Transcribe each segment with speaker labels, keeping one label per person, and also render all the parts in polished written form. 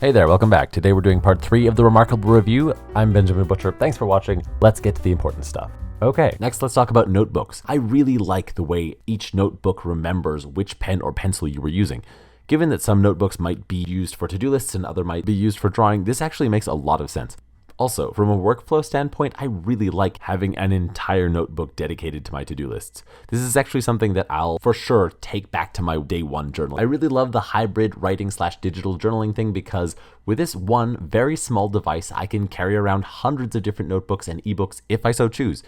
Speaker 1: Hey there, welcome back. Today we're doing part 3 of the Remarkable Review. I'm Benjamin Butcher. Thanks for watching. Let's get to the important stuff. Okay, next let's talk about notebooks. I really like the way each notebook remembers which pen or pencil you were using. Given that some notebooks might be used for to-do lists and other might be used for drawing, this actually makes a lot of sense. Also, from a workflow standpoint, I really like having an entire notebook dedicated to my to-do lists. This is actually something that I'll for sure take back to my day one journal. I really love the hybrid writing/digital journaling thing because with this one very small device, I can carry around hundreds of different notebooks and ebooks if I so choose.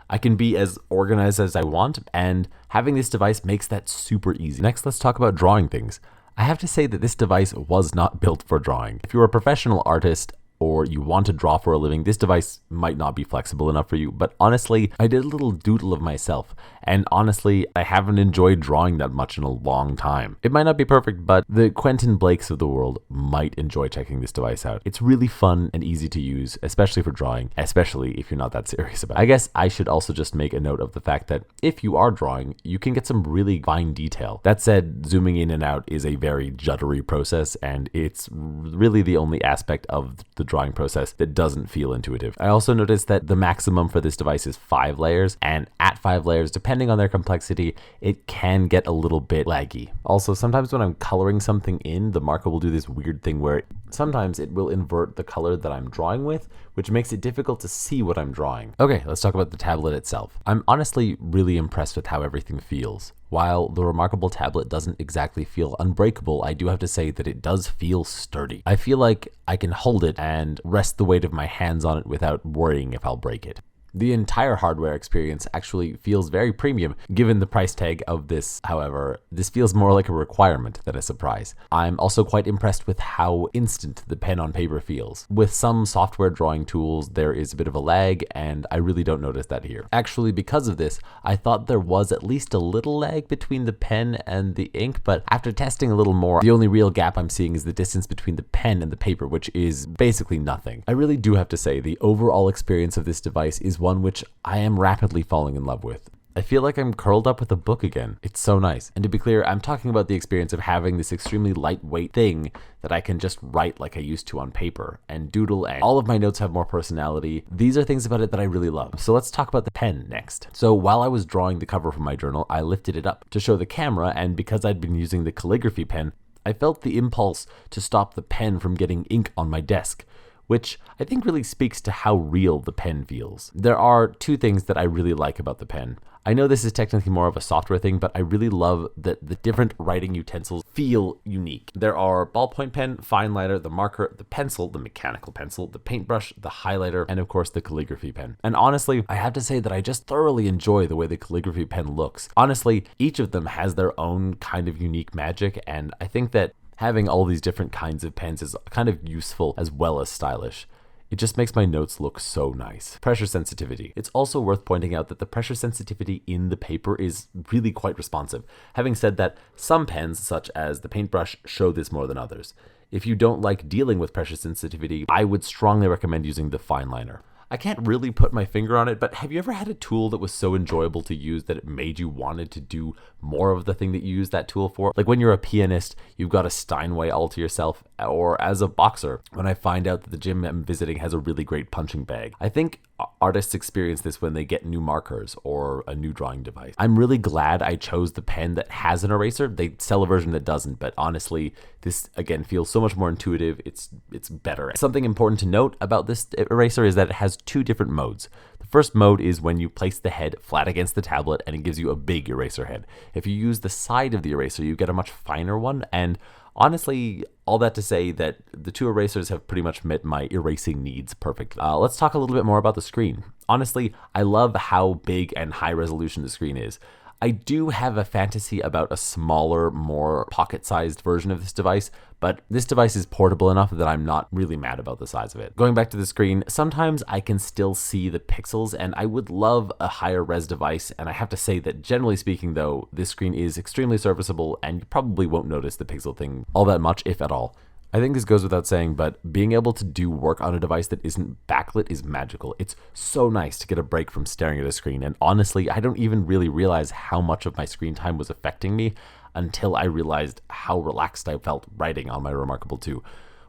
Speaker 1: I can be as organized as I want, and having this device makes that super easy. Next, let's talk about drawing things. I have to say that this device was not built for drawing. If you're a professional artist, or you want to draw for a living, this device might not be flexible enough for you, but honestly, I did a little doodle of myself, and honestly, I haven't enjoyed drawing that much in a long time. It might not be perfect, but the Quentin Blakes of the world might enjoy checking this device out. It's really fun and easy to use, especially for drawing, especially if you're not that serious about it. I guess I should also just make a note of the fact that if you are drawing, you can get some really fine detail. That said, zooming in and out is a very juddery process, and it's really the only aspect of the drawing process that doesn't feel intuitive. I also noticed that the maximum for this device is 5 layers, and at 5 layers, depending on their complexity, it can get a little bit laggy. Also, sometimes when I'm coloring something in, the marker will do this weird thing where sometimes it will invert the color that I'm drawing with, which makes it difficult to see what I'm drawing. Okay, let's talk about the tablet itself. I'm honestly really impressed with how everything feels. While the Remarkable tablet doesn't exactly feel unbreakable, I do have to say that it does feel sturdy. I feel like I can hold it and rest the weight of my hands on it without worrying if I'll break it. The entire hardware experience actually feels very premium given the price tag of this. However, this feels more like a requirement than a surprise. I'm also quite impressed with how instant the pen on paper feels. With some software drawing tools, there is a bit of a lag, and I really don't notice that here. Actually, because of this, I thought there was at least a little lag between the pen and the ink, but after testing a little more, the only real gap I'm seeing is the distance between the pen and the paper, which is basically nothing. I really do have to say the overall experience of this device is one which I am rapidly falling in love with. I feel like I'm curled up with a book again. It's so nice. And to be clear, I'm talking about the experience of having this extremely lightweight thing that I can just write like I used to on paper and doodle, and all of my notes have more personality. These are things about it that I really love. So let's talk about the pen next. So while I was drawing the cover for my journal, I lifted it up to show the camera, and because I'd been using the calligraphy pen, I felt the impulse to stop the pen from getting ink on my desk, which I think really speaks to how real the pen feels. There are 2 things that I really like about the pen. I know this is technically more of a software thing, but I really love that the different writing utensils feel unique. There are ballpoint pen, fine liner, the marker, the pencil, the mechanical pencil, the paintbrush, the highlighter, and of course the calligraphy pen. And honestly, I have to say that I just thoroughly enjoy the way the calligraphy pen looks. Honestly, each of them has their own kind of unique magic, and I think that having all these different kinds of pens is kind of useful as well as stylish. It just makes my notes look so nice. Pressure sensitivity. It's also worth pointing out that the pressure sensitivity in the paper is really quite responsive. Having said that, some pens, such as the paintbrush, show this more than others. If you don't like dealing with pressure sensitivity, I would strongly recommend using the fine liner. I can't really put my finger on it, but have you ever had a tool that was so enjoyable to use that it made you wanted to do more of the thing that you use that tool for? Like when you're a pianist, you've got a Steinway all to yourself, or as a boxer, when I find out that the gym I'm visiting has a really great punching bag. I think artists experience this when they get new markers or a new drawing device. I'm really glad I chose the pen that has an eraser. They sell a version that doesn't, but honestly, this again feels so much more intuitive. It's better. Something important to note about this eraser is that it has 2 different modes. The first mode is when you place the head flat against the tablet and it gives you a big eraser head. If you use the side of the eraser, you get a much finer one, and honestly, all that to say that the 2 erasers have pretty much met my erasing needs perfectly. Let's talk a little bit more about the screen. Honestly, I love how big and high resolution the screen is. I do have a fantasy about a smaller, more pocket-sized version of this device, but this device is portable enough that I'm not really mad about the size of it. Going back to the screen, sometimes I can still see the pixels, and I would love a higher res device, and I have to say that generally speaking though, this screen is extremely serviceable, and you probably won't notice the pixel thing all that much, if at all. I think this goes without saying, but being able to do work on a device that isn't backlit is magical. It's so nice to get a break from staring at a screen, and honestly, I don't even really realize how much of my screen time was affecting me until I realized how relaxed I felt writing on my Remarkable 2.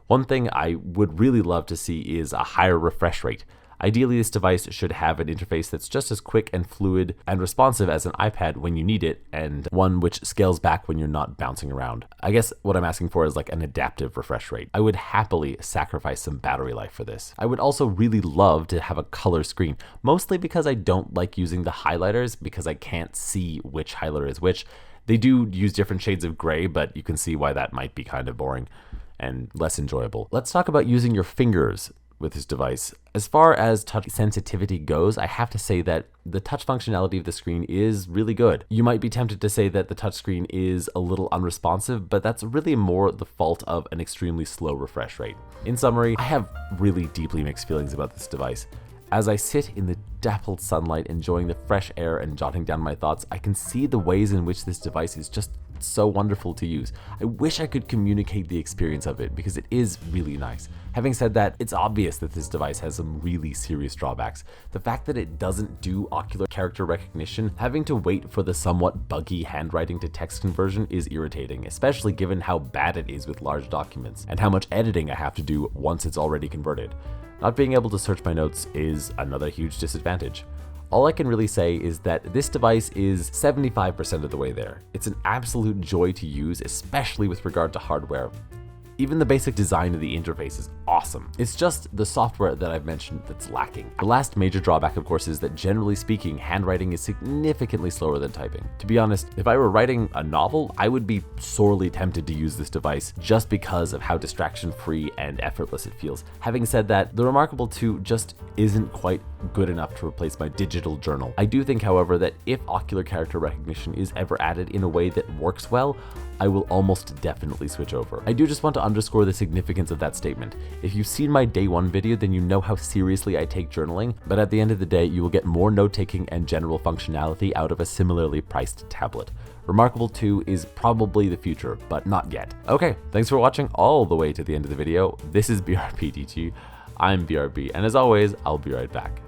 Speaker 1: One thing I would really love to see is a higher refresh rate. Ideally, this device should have an interface that's just as quick and fluid and responsive as an iPad when you need it, and one which scales back when you're not bouncing around. I guess what I'm asking for is like an adaptive refresh rate. I would happily sacrifice some battery life for this. I would also really love to have a color screen, mostly because I don't like using the highlighters because I can't see which highlighter is which. They do use different shades of gray, but you can see why that might be kind of boring and less enjoyable. Let's talk about using your fingers with this device. As far as touch sensitivity goes, I have to say that the touch functionality of the screen is really good. You might be tempted to say that the touchscreen is a little unresponsive, but that's really more the fault of an extremely slow refresh rate. In summary, I have really deeply mixed feelings about this device. As I sit in the dappled sunlight, enjoying the fresh air and jotting down my thoughts, I can see the ways in which this device is just so wonderful to use. I wish I could communicate the experience of it because it is really nice. Having said that, it's obvious that this device has some really serious drawbacks. The fact that it doesn't do ocular character recognition, having to wait for the somewhat buggy handwriting to text conversion is irritating, especially given how bad it is with large documents and how much editing I have to do once it's already converted. Not being able to search my notes is another huge disadvantage. All I can really say is that this device is 75% of the way there. It's an absolute joy to use, especially with regard to hardware. Even the basic design of the interface is awesome. It's just the software that I've mentioned that's lacking. The last major drawback, of course, is that generally speaking, handwriting is significantly slower than typing. To be honest, if I were writing a novel, I would be sorely tempted to use this device just because of how distraction-free and effortless it feels. Having said that, the Remarkable 2 just isn't quite good enough to replace my digital journal. I do think, however, that if ocular character recognition is ever added in a way that works well, I will almost definitely switch over. I do just want to underscore the significance of that statement. If you've seen my day one video, then you know how seriously I take journaling, but at the end of the day, you will get more note-taking and general functionality out of a similarly priced tablet. Remarkable 2 is probably the future, but not yet. Okay, thanks for watching all the way to the end of the video. This is BRPDG. I'm BRB, and as always, I'll be right back.